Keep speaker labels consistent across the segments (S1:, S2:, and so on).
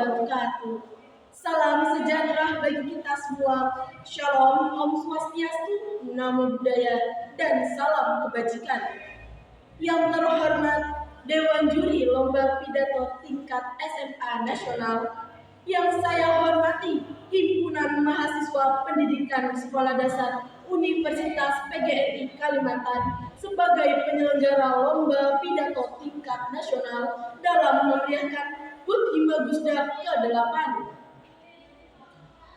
S1: wabarakatuh. Salam sejahtera bagi kita semua. Shalom, Om Swastiastu, Namo Buddhaya, dan salam kebajikan. Yang terhormat Dewan Juri Lomba Pidato Tingkat SMA Nasional, yang saya hormati Himpunan Mahasiswa Pendidikan Sekolah Dasar Universitas PGRI Kalimantan sebagai penyelenggara Lomba Pidato Tingkat Nasional dalam memeriahkan HUT Himagusda ke-8.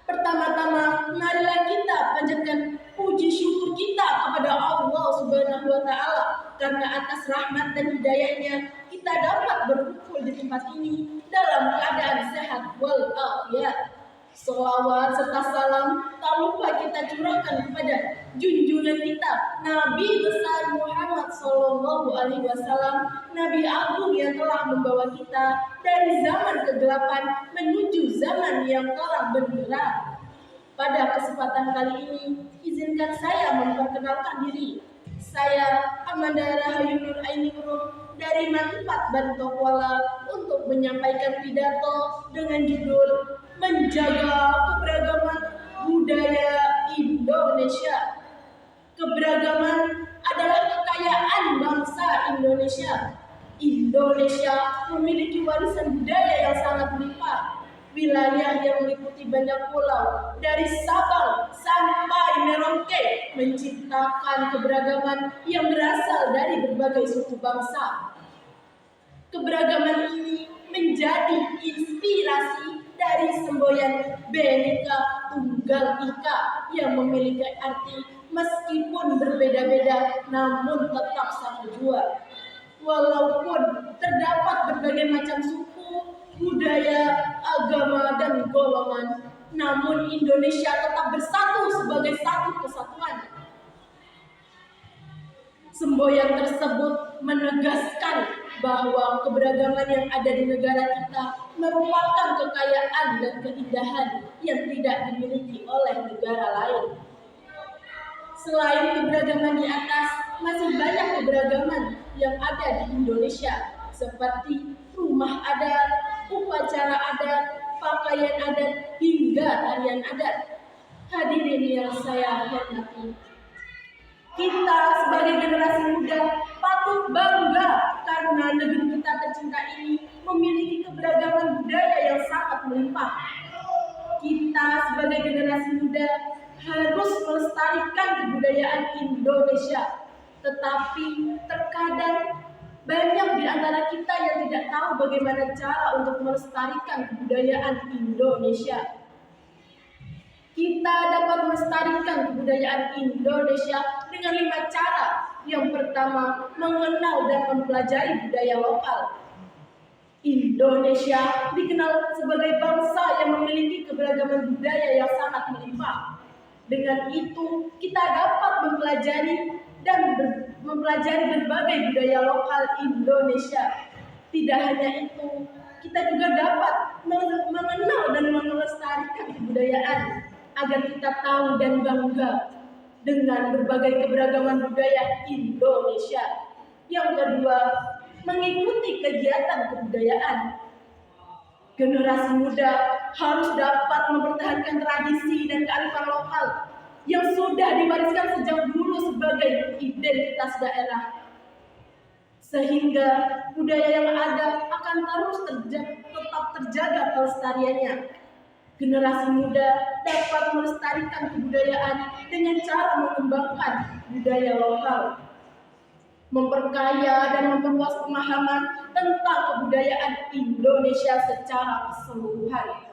S1: Pertama-tama, marilah kita panjatkan puji syukur kita kepada Allah Subhanahu wa Ta'ala, karena atas rahmat dan hidayahnya kita dapat berkumpul di tempat ini dalam keadaan sehat walafiat. Sholawat serta salam tak lupa kita curahkan kepada junjungan kita Nabi besar Muhammad Sallallahu Alaihi Wasallam, Nabi agung yang telah membawa kita dari zaman kegelapan menuju zaman yang terang benderang. Pada kesempatan kali ini, izinkan saya memperkenalkan diri. Saya Amanda Rahayu Nur Ainingrum dari Manfaat Bantokuala untuk menyampaikan pidato dengan judul Menjaga Keberagaman Budaya Indonesia. Keberagaman adalah kekayaan bangsa Indonesia. Indonesia memiliki warisan budaya yang sangat melimpah. Wilayah yang meliputi banyak pulau dari Sabang sampai Merauke menciptakan keberagaman yang berasal dari berbagai suku bangsa. Keberagaman ini menjadi inspirasi dari semboyan Bhinneka Tunggal Ika yang memiliki arti meskipun berbeda-beda namun tetap satu jua. Walaupun terdapat berbagai macam suku, budaya, agama, dan golongan, namun Indonesia tetap bersatu sebagai satu kesatuan. Semboyan tersebut menegaskan bahwa keberagaman yang ada di negara kita merupakan kekayaan dan keindahan yang tidak dimiliki oleh negara lain. Selain keberagaman di atas, masih banyak keberagaman yang ada di Indonesia, seperti rumah adat, upacara adat, pakaian adat, hingga tarian adat. Hadirin yang saya hormati, kita sebagai generasi muda patut bangga karena negeri kita tercinta ini memiliki keberagaman budaya yang sangat melimpah. Kita sebagai generasi muda harus melestarikan kebudayaan Indonesia, tetapi terkadang banyak di antara kita yang tidak tahu bagaimana cara untuk melestarikan kebudayaan Indonesia. Kita dapat melestarikan kebudayaan Indonesia dengan 5 cara. Yang pertama, mengenal dan mempelajari budaya lokal. Indonesia dikenal sebagai bangsa yang memiliki keberagaman budaya yang sangat melimpah. Dengan itu, kita dapat mempelajari berbagai budaya lokal Indonesia. Tidak hanya itu, kita juga dapat mengenal dan melestarikan kebudayaan agar kita tahu dan bangga dengan berbagai keberagaman budaya Indonesia. Yang kedua, mengikuti kegiatan kebudayaan. Generasi muda harus dapat mempertahankan tradisi dan kearifan lokal yang sudah diwariskan sejak dulu sebagai identitas daerah, sehingga budaya yang ada akan terus tetap terjaga kelestariannya. Generasi muda dapat melestarikan kebudayaan dengan cara mengembangkan budaya lokal, memperkaya dan memperluas pemahaman tentang kebudayaan Indonesia secara keseluruhan.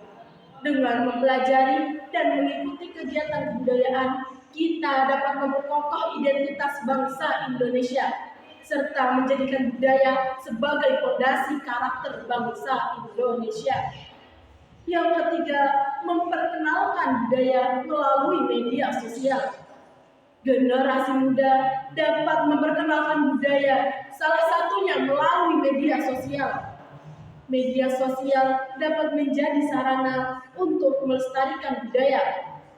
S1: Dengan mempelajari dan mengikuti kegiatan kebudayaan, kita dapat memperkokoh identitas bangsa Indonesia serta menjadikan budaya sebagai fondasi karakter bangsa Indonesia. Yang ketiga, memperkenalkan budaya melalui media sosial. Generasi muda dapat memperkenalkan budaya, salah satunya melalui media sosial. Media sosial dapat menjadi sarana untuk melestarikan budaya.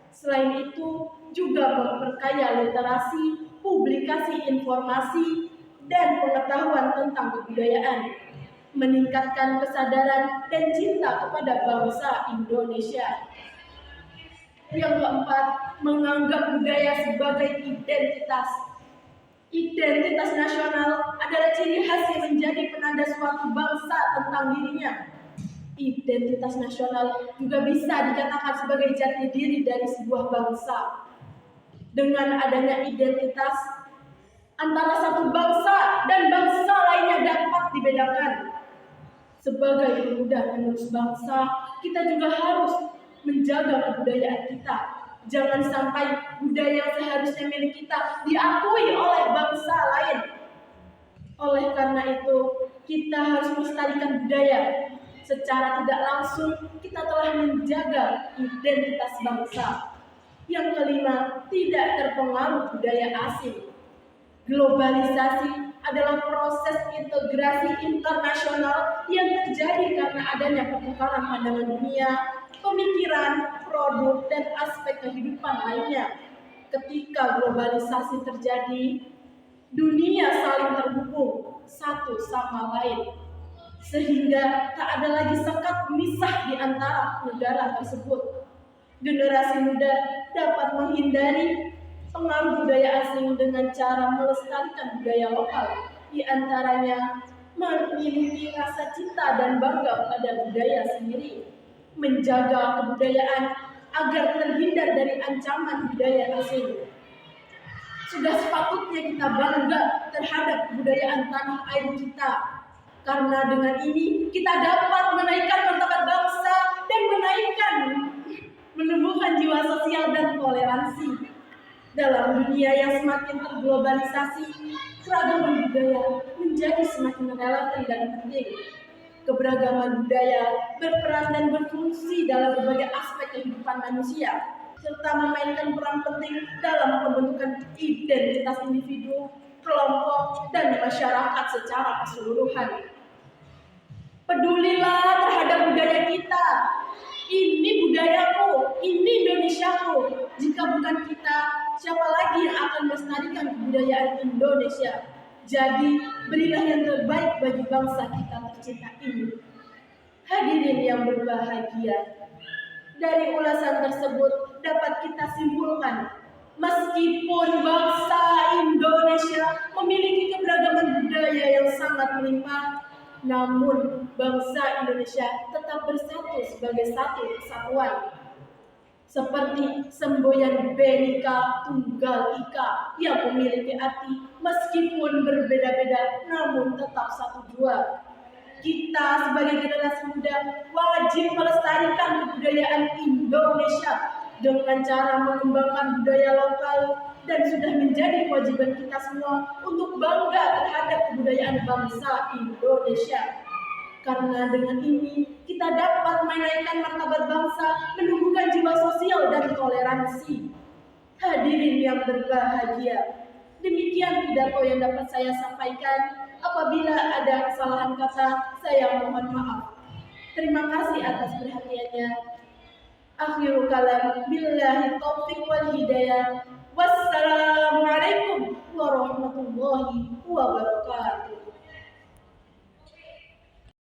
S1: Selain itu, juga memperkaya literasi, publikasi informasi, dan pengetahuan tentang kebudayaan. meningkatkan kesadaran dan cinta kepada bangsa Indonesia. Yang keempat, menganggap budaya sebagai identitas. Identitas nasional adalah ciri khas yang menjadi penanda suatu bangsa tentang dirinya. Identitas nasional juga bisa dikatakan sebagai jati diri dari sebuah bangsa. Dengan adanya identitas, antara satu bangsa dan bangsa lainnya dapat dibedakan. Sebagai pemuda penerus bangsa, kita juga harus menjaga kebudayaan kita. Jangan sampai budaya yang seharusnya milik kita diakui oleh bangsa lain. Oleh karena itu, kita harus melestarikan budaya. Secara tidak langsung, kita telah menjaga identitas bangsa. Yang kelima, tidak terpengaruh budaya asing. Globalisasi adalah proses integrasi internasional yang terjadi karena adanya pertukaran pandangan dunia, pemikiran, produk, dan aspek kehidupan lainnya. Ketika globalisasi terjadi, dunia saling terhubung satu sama lain, sehingga tak ada lagi sekat pemisah di antara negara tersebut. Generasi muda dapat menghindari pengaruh budaya asing dengan cara melestarikan budaya lokal, di antaranya memiliki rasa cinta dan bangga pada budaya sendiri, menjaga kebudayaan agar terhindar dari ancaman budaya asing. Sudah sepatutnya kita bangga terhadap kebudayaan tanah air kita, karena dengan ini kita dapat menaikkan martabat bangsa dan menumbuhkan jiwa sosial dan toleransi. Dalam dunia yang semakin terglobalisasi, keragaman budaya menjadi semakin relevan dan penting. Keberagaman budaya berperan dan berfungsi dalam berbagai aspek kehidupan manusia, serta memainkan peran penting dalam pembentukan identitas individu, kelompok, dan masyarakat secara keseluruhan. Pedulilah terhadap budaya kita. Ini budayaku, ini Indonesiaku. Jika bukan kita, siapa lagi yang akan melestarikan kebudayaan Indonesia? Jadi, berilah yang terbaik bagi bangsa kita tercinta ini. Hadirin yang berbahagia, dari ulasan tersebut dapat kita simpulkan, meskipun bangsa Indonesia memiliki keberagaman budaya yang sangat melimpah, namun bangsa Indonesia tetap bersatu sebagai satu kesatuan. Seperti semboyan Bhinneka Tunggal Ika yang memiliki arti meskipun berbeda-beda namun tetap satu jua. Kita sebagai generasi muda wajib melestarikan kebudayaan Indonesia dengan cara mengembangkan budaya lokal, dan sudah menjadi kewajiban kita semua untuk bangga terhadap kebudayaan bangsa Indonesia. Karena dengan ini kita dapat menaikkan martabat bangsa, menumbuhkan jiwa sosial dan toleransi. Hadirin yang berbahagia, demikian pidato yang dapat saya sampaikan. Apabila ada kesalahan kata, saya mohon maaf. Terima kasih atas perhatiannya. Akhirul kalam, billahi taufiq wal hidayah. Wassalamualaikum warahmatullahi wabarakatuh.